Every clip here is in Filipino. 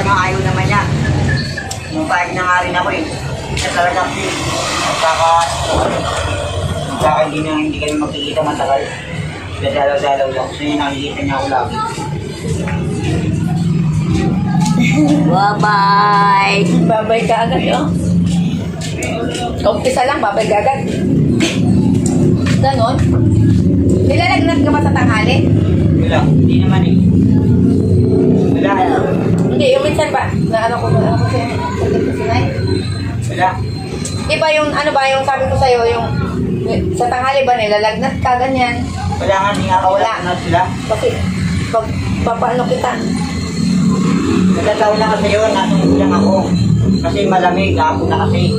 nga ayaw naman niya. Mupahig na nga rin ako eh. Isa talaga kasi magkaka hindi kami magkikita matagal. Dadalaw-dalaw lang. So yung nakikita niya ako lagi. Bye-bye! Bye-bye ka agad, oh. Umpisa lang, bye-bye ka agad. Ganon. Nilalagnat ka ba sa tanghali? Wala, hindi naman eh. Wala. Hindi, yung minsan ba? Na ano ko siya? Wala. Di ba yung, ano ba, yung sabi ko sa'yo, yung sa tanghali ba nilalagnat ka, ganyan? Wala nga, hindi nga wala. Ano sila? Kasi, pag papaano kita? Nagkataon na kasi yun, natungkol lang ako. Kasi malamig, hapon na kasi.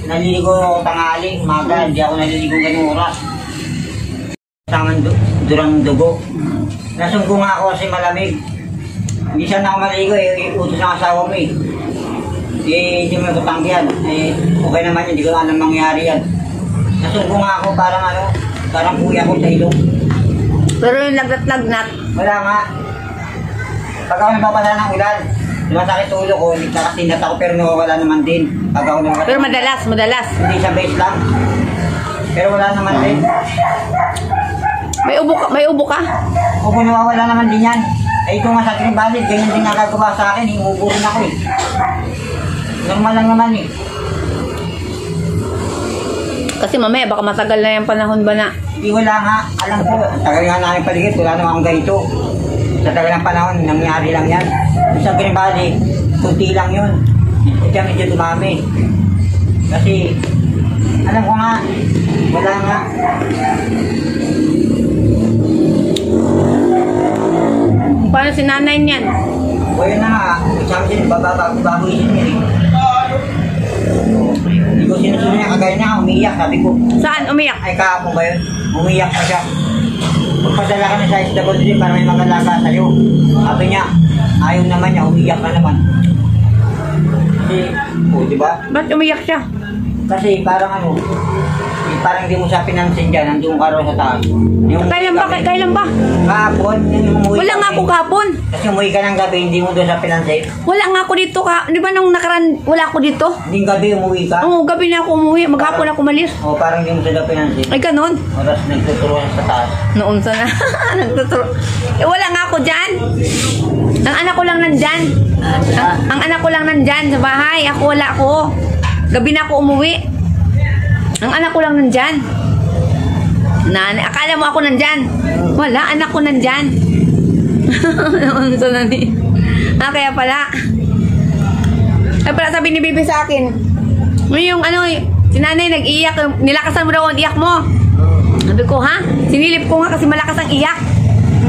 Naliligo ako tanghali, umaga, hindi ako naliligo ganung oras. Tangan durang dugo. Nasungko nga ako kasi malamig. Hindi siya na ako maligo eh, utos ng asawa mo eh. Hindi mo natutanggihan. Okay naman yun, hindi ko alam mangyari yan. Nasungko nga ako parang kuya ko sa ilong. Pero yung lagnat-lagnat? Wala nga. Pag ako napapala ng ulan, lumasakit ulo ko, nakasinat ako pero nawawala naman din. Pag ako nawawala. Pero madalas. Hindi siya base lang. Pero wala naman din. May ubo ka? Ubo nawawala naman din yan. Ay ito nga sa akin balik, ganyan din nagagawa sa akin, umubo rin ako eh. Normal lang naman eh. Kasi mamaya baka matagal na yung panahon ba na? Hindi wala nga, alam ko, tagal nga namin paligid, wala naman akong ganito. Sa tagal ng panahon, nangyari lang yan. Sa Garibaldi, kunti lang yun. Kaya medyo dumami. Kasi, alam ko nga, wala nga. Paano si nanay niyan? O yun na nga, sabi din, bago isin niya eh. Hindi ko sinusunod niya, kagaya niya, umiiyak, sabi ko. Saan umiyak? Ay kahapon ba yun? Umiiyak pa siya. Magpadala kami sa SWD para may magalaga sa'yo. Sabi niya, ayaw naman niya, umiiyak na naman. Kasi, diba? Ba't umiyak siya? Kasi parang parang hindi mo siya pinansin dyan, nandun ka raw sa taas. Kailan ba? Kahapon, umuwi. Wala nga ako kahapon. Kasi umuwi ka ng gabi, hindi mo doon siya pinansin. Wala nga ako dito ka. Di ba nung nakaraan, wala ako dito? Hindi gabi umuwi ka? Oo, gabi na ako umuwi. Maghapon ako malis. O parang hindi mo siya pinansin. Ay, ganon. Oras nagtuturo sa taas. Noon sana. Nagtuturo. Wala nga ako dyan. Ang anak ko lang nandyan. Ang anak ko lang nandyan sa bahay. Ako wala ako. Gabi na ako umuwi. Ang anak ko lang nandyan. Nanay, akala mo ako nandyan? Wala, anak ko nandyan. Noon sana ni. Kaya pala. Kaya pala sabi ni Bibi sa akin, yung si nanay nag-iyak, nilakasan mo daw ang iyak mo. Sabi ko, ha? Sinilip ko nga kasi malakas ang iyak.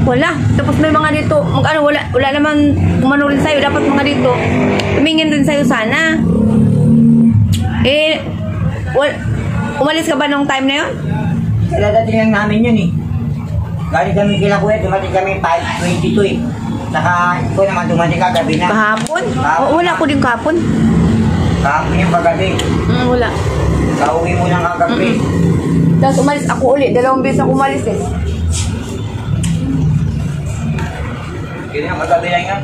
Wala. Tapos may mga dito, wala naman umano rin sa'yo. Dapat mga dito, tumingin rin sa'yo sana. Umalis ka ba nung time na yun? Dadating lang namin yun eh. Galing kami kila kuya, dumating kami 5:22 eh. Saka ikaw naman dumating ka gabi na. Kahapon? Wala ko din kahapon. Kahapon yung paggabi. Wala. Kauwi mo ng kagabi. Tapos umalis ako ulit. 2 beses ako umalis eh. Yun yung kagabi lang yun.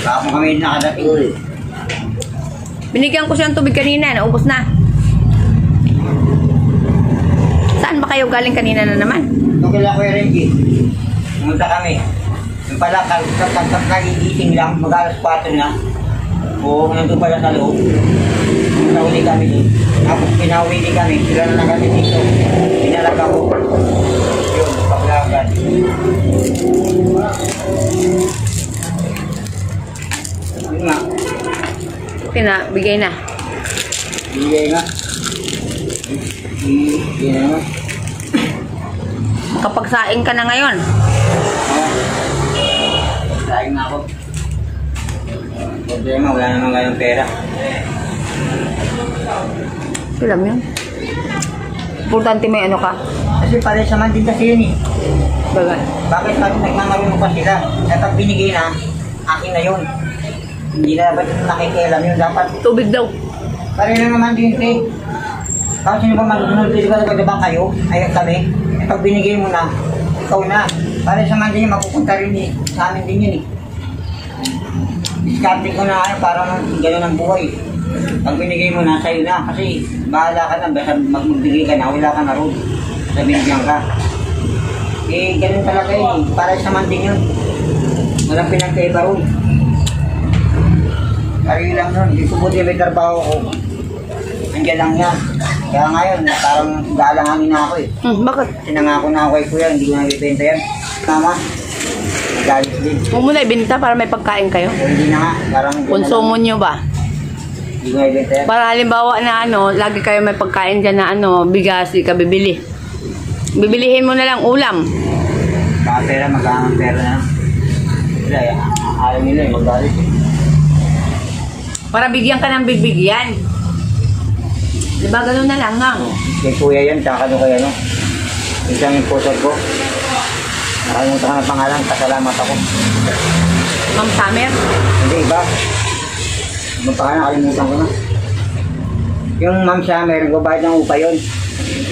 Kahapon kami nakadating. Binigyan ko siya ng tubig kanina. Naubos na. Saan ba kayo galing kanina na naman? Doon kila Kuya Reggie. Pumunta kami. Yung pala, nagigising lang, mag-alas 4 na. Oo, nandun pala sa loob. Pinauwi kami doon. Tapos pinauwi din kami. Sila na lang kami dito. Pinalag ako. Yun, paglagan. Yun nga. Okay na, bigay na. Bigay nga. Bigay na naman. Makapagsaing ka na ngayon. Saing na ako. Problema, wala naman kayong pera. Alam yun. Importante may ano ka. Kasi pala sa man din kasi yun eh. Bagay. Bakit sabi nagmamarunong pa sila? Eh pag binigay na, akin na yun. Hindi na dapat nakikialam yun. Dapat Tubig daw. pareho naman din eh. Tapos sino ba masunod? Hindi ba nagdabang kayo? Ayun kami. Eh pag binigay mo na, ikaw na. Para sa man din yun, mapupunta rin eh. Sa amin din yun eh. diskarte ko na parang gano'n ang buhay. Pag binigay mo na, sa'yo na. Kasi bahala ka na, basta magbigay ka na, wala ka na ron. Sa binigyan ka. Eh, ganun talaga yun. Para sa manting yun. Walang pinagkaiba ron. Kaya lang nun. Di subuti may trabaho ko. Andiyan lang yan. Kaya ngayon, parang galangangin na ako eh. Bakit? Sinangako na ako kay kuya, hindi ko nabibenta yan. Tama. Magalit din. Huwag mo na ibenta para may pagkain kayo. O, hindi na nga. Parang Konsumo nyo ba? hindi ko nabibenta yan. Para halimbawa na lagi kayo may pagkain dyan na bigas, di ka bibili. Bibilihin mo na lang ulam. Baka pera, magkakamang pera na. Wala yan. Alam nila eh, magalit eh. Para bigyan ka ng bibigyan. Diba gano'n na lang nga? Kay kuya yan, tsaka ano kaya no? Isang impulsor ko. Nakalimutan ko ng pangalan, pasalamat ako. Ma'am Summer? Hindi, iba. Ang pangalan, nakalimutan ko na. Yung Ma'am Summer, nagbabayad ng upa yun.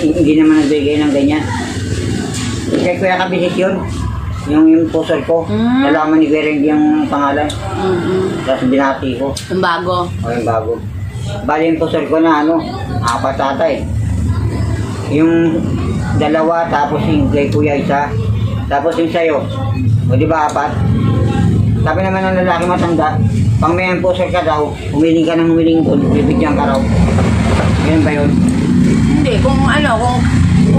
Hindi naman nagbigay ng ganyan. Kay kuya kabisis yun. Yung impulsor ko. Nalaman ni Kuya Rengi yung pangalan. Tapos binati ko. Yung bago. O yung bago. Bali yung pusor ko na apat ata eh. Yung dalawa, tapos yung kay kuya isa, tapos yung sayo. O di ba apat? Sabi naman ng lalaki matanda, pang may pusor ka daw, humiling ka ng humiling doon, bibigyan ka raw. Ganyan ba yun? Hindi, kung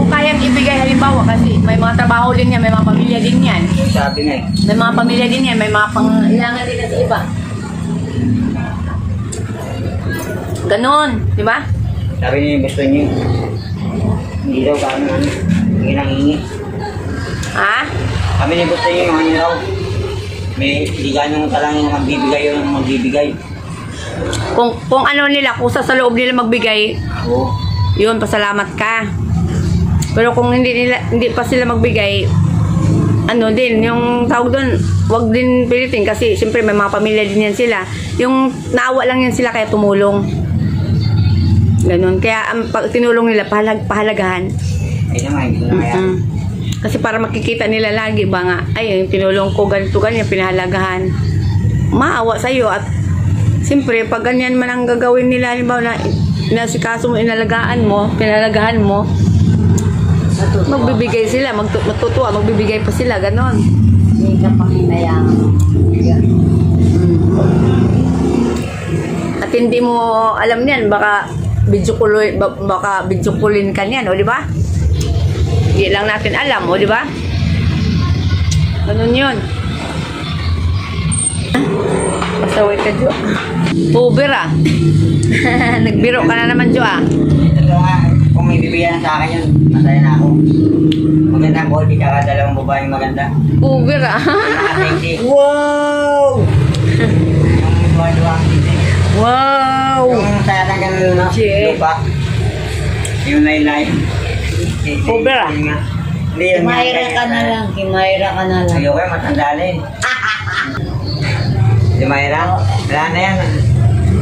kayang ibigay halimbawa kasi may mga trabaho din yan, may mga pamilya din yan. Sabi nga eh. May mga pamilya din yan, may mga pangailangan din sa iba. Ganon, di ba? Sabi niya gusto niya. Hindi daw kami hindi nangingi. Ha? Kami niya gusto niya yung ano raw. May hindi ganyan talangin na magbibigay yun ang magbibigay. Kung ano nila, kusa sa loob nila magbigay, Oo. yun, pasalamat ka. Pero kung hindi pa sila magbigay, yung tawag doon, wag din pilitin kasi siyempre may mga pamilya din yan sila. Yung naawa lang yan sila kaya tumulong. Ganon. Kaya ang tinulong nila, pahalagahan. Ay naman, hindi ko na kaya. Kasi para makikita nila lagi ba nga, ay, yung tinulong ko, ganito, ganyan, pinahalagahan. Maawa sa'yo at siyempre, pag ganyan man ang gagawin nila, halimbawa na inasikaso mo, inalagaan mo, pinalagahan mo, magbibigay sila, matutuwa, magbibigay pa sila, ganon. Hindi ka pang hinayang. At hindi mo alam niyan, baka bidyokulin ka niyan, o di ba? Hindi lang natin alam, o di ba? Ganun yun. Pasaway ka, Jo. Uber ah. Nagbiro ka na naman, Jo ah. Ito nga, kung may bibigyan sa akin yun, masaya na ako. Magandang quality, tsaka dalawang babaeng maganda. Uber ah. Nakasexy. Wow! Yung duwa-duwa ang sexy. Wow! Yung saya na ganun na, Shit. lupa. Yung laylay. Uber ah. Hindi yun. Kimayra ka na lang, kimayra ka na lang. Ayoko yung matanda na yun. Si Mayra, wala na yan.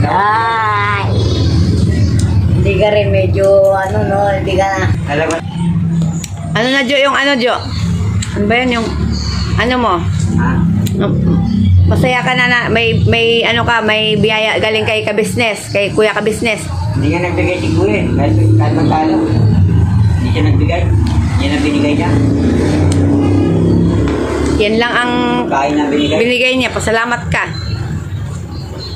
Ay! Hindi ka rin medyo, hindi ka na. Alam mo, Ano na, Jo? Yung ano, Jo? Ano ba yun? Yung, ano mo? Masaya ka na may biyaya galing kay ka-business, kay kuya ka-business. hindi nga nagbigay si Kuya. Kahit magkano. Hindi siya nagbigay. Yan ang binigay niya. Yan lang ang Kain na binigay. binigay niya. Pasalamat ka.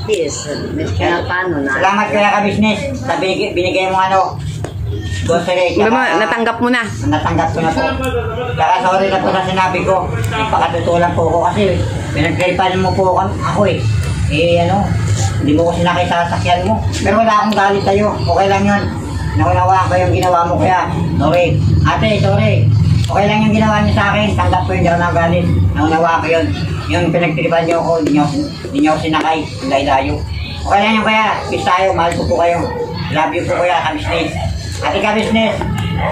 Yes, kaya paano na? Salamat kaya ka-business. Sabi, binigay mo grocery. Natanggap mo na. Natanggap ko na po. Kaya sorry na po sa sinabi ko. Ipakatutulan po ko kasi pinagkaipan mo po ako eh. Hindi mo ko sinakay sa sasakyan mo. Pero wala akong galit sa'yo. Okay lang yun. Naunawaan ko yung ginawa mo kaya. Sorry. Ate, sorry. Okay lang yung ginawa niyo sa akin. Tanggap ko yun. Hindi ako nagalit. Naunawaan ko yun. Yung pinagtiripan niyo ako, hindi niyo ako sinakay. Layo-layo. Okay lang yun kaya. Peace tayo. Mahal ko po kayo. Love you po kuya, ka-business. Ate ka-business.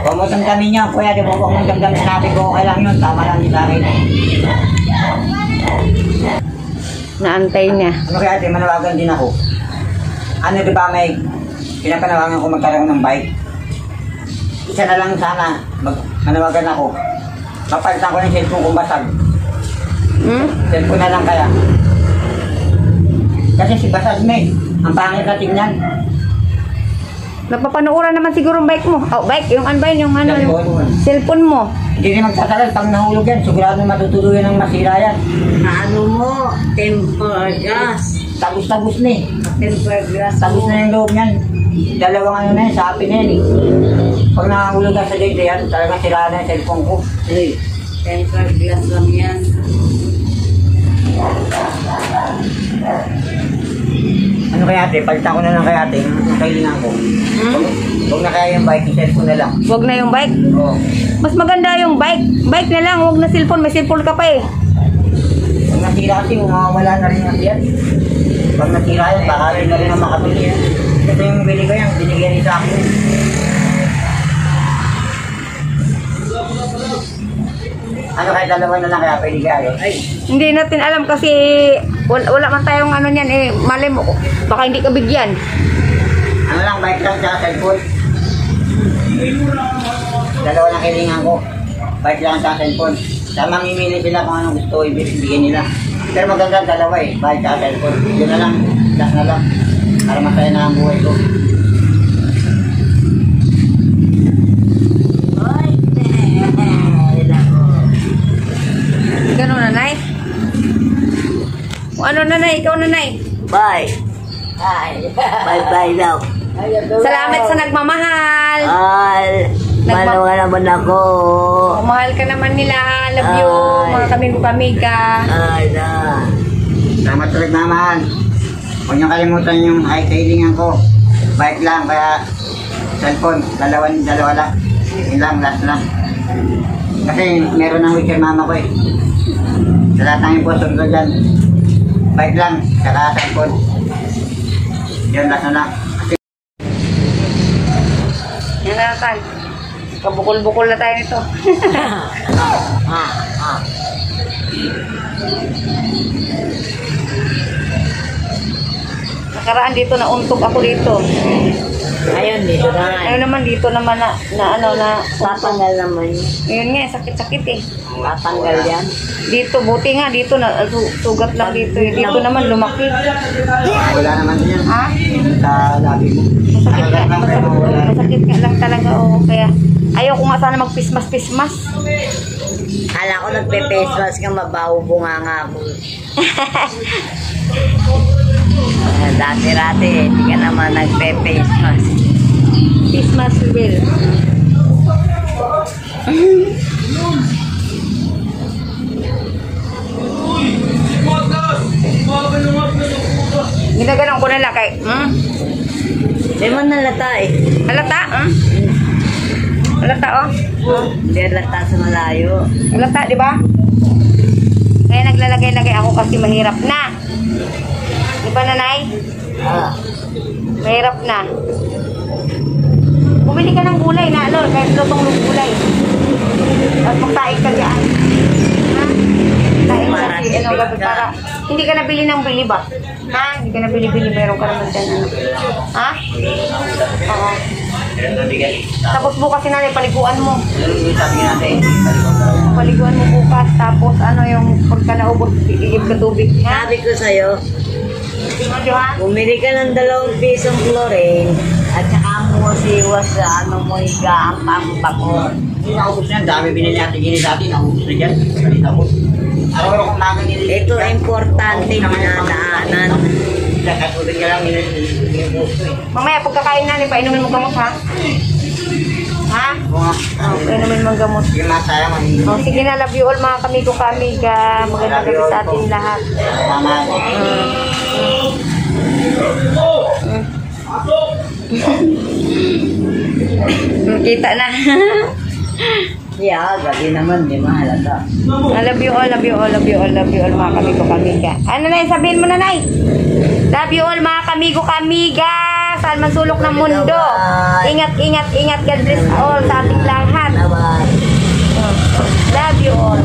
Huwag mo damdamin niyo. Kuya, di mo huwag mong damdamin sinabi ko. Okay lang yun. Tama lang yun sa akin. Naantay niya. Ano kaya ate, manawagan din ako. Di ba may pinapanawagan ko magkaroon ng bike? Isa na lang sana, manawagan ako. Mapalitan ko ng cellphone kung basag. Cellphone na lang kaya. Kasi si Basag may, ang pangit na tingnan. Napapanuuran naman siguro ang bike mo. Oh, bike, yung ano ba yun, yung ano, yung cellphone mo. Hindi rin magtatagal, pag nahulog yan, sigurado matutuluyan ng masira yan. Ano mo? Temper gas. Tagos-tagos na eh. Temper gas. Tagos na yung loob niyan. Dalawang ano na yan, sa akin na yan eh. Pag nahulog ka sa date yan, talagang sira na yung cellphone ko. Temper glass lang yan. Ano kaya ate, palitan ko na lang kaya ate, yung kailangan ko. Huwag na kaya yung bike, yung cellphone na lang. Huwag na yung bike. Oo. Mas maganda yung bike. Bike na lang, huwag na cellphone. May cellphone ka pa eh. Pag nasira kasi, mawawala na rin yan. Pag nasira yan, baka rin na rin ang makabili yan. Kasi yung bili ko yan, binigyan rin sa akin. Ano kaya dalawa na lang kaya pwede kaya? Ay, Hindi natin alam kasi wala man tayong ano niyan eh. Malay mo, baka hindi ka bigyan. ano lang, bike lang sa cellphone. Dalawa lang kailangan ko. Bike lang sa cellphone. Sa mamimili sila kung anong gusto ibigay nila. Pero maganda dalawa eh, bike sa cellphone. Yun na lang, last na lang. Para masaya na ang buhay ko. Ganun, nanay. O ano, nanay? Ikaw, nanay. Bye. Bye-bye daw. Salamat sa nagmamahal. Malawa naman ako. Mahal ka naman nila. Love you. Mga kamigo-kamiga. Salamat sa nagmamahal. Huwag niyo kalimutan yung kailangan ko. Bike lang, kaya cellphone. Dalawa lang. Yun lang, last lang. Kasi meron ng weekend mama ko eh. Sa lahat ng impostor ko dyan. Bike lang, saka cellphone. Yun, last na lang. Yan na, Tan. Kabukol-bukol na tayo nito. Nakaraan dito, nauntok ako dito. Ayun, dito na nga. Ayun naman, dito naman na Tatanggal naman. Yun nga, sakit-sakit eh. Tatanggal yan. Dito, buti nga, dito na, sugat lang dito eh. Dito naman, lumaki. Wala naman yan. Ha? Sa labi mo. Masakit nga lang talaga, oo. Kaya, ayaw ko nga sana magpismas-pismas. Kala ko nagpe-face mask ka, mabaho bunga nga ako. Dati-rati, hindi ka naman nagpe-face mask. Pismas will. Ginaganon ko na lang kay, Di mo nalata eh. Halata, Halata, oh. Hindi nalata sa malayo. Halata, di ba? Kaya naglalagay-lagay ako kasi mahirap na. Di ba, nanay? Mahirap na. Bumili ka ng gulay na, ano, kahit lutong ng gulay. At magtaig ka dyan. Ha? Taig ka si, ano, para, hindi ka nabili ng bili ba? Ha? Hindi ka nabili-bili, meron ka naman dyan, ano. Ha? Oo. Tapos bukas si nanay, paliguan mo. Sabi natin. Paliguan mo bukas, tapos ano yung pagka naubos, iigib ka tubig. Ha? Sabi ko sa'yo, Ano, ha? bumili ka ng 2 pisong chlorine at saka mo siwas sa ano mo higa ang pampako. Hindi naubos na yan. Dami binili natin gini dati. Naubos na dyan. Balita ko. Araw-araw kong naga nililipat. Ito importante dinadaanan. Katulad ka lang nililipat ko eh. Mamaya pagkakain na, painumin mo gamot, ha? Ha? Mga, Painumin mo gamot. yung masaya man. Oh, sige na, love you all mga kamigo-kamiga. Magandang gabi sa ating lahat. Mama. Kita na. Yeah, gabi naman, di mahalata. I love you all, love you all, love you all, love you all mga kamigo-kamiga. Ano na, sabihin mo na, Nay? Love you all mga kamigo-kamiga. Saan man sulok ng mundo. Ingat, ingat, ingat. God bless all sa ating lahat. Bye-bye. Love you all.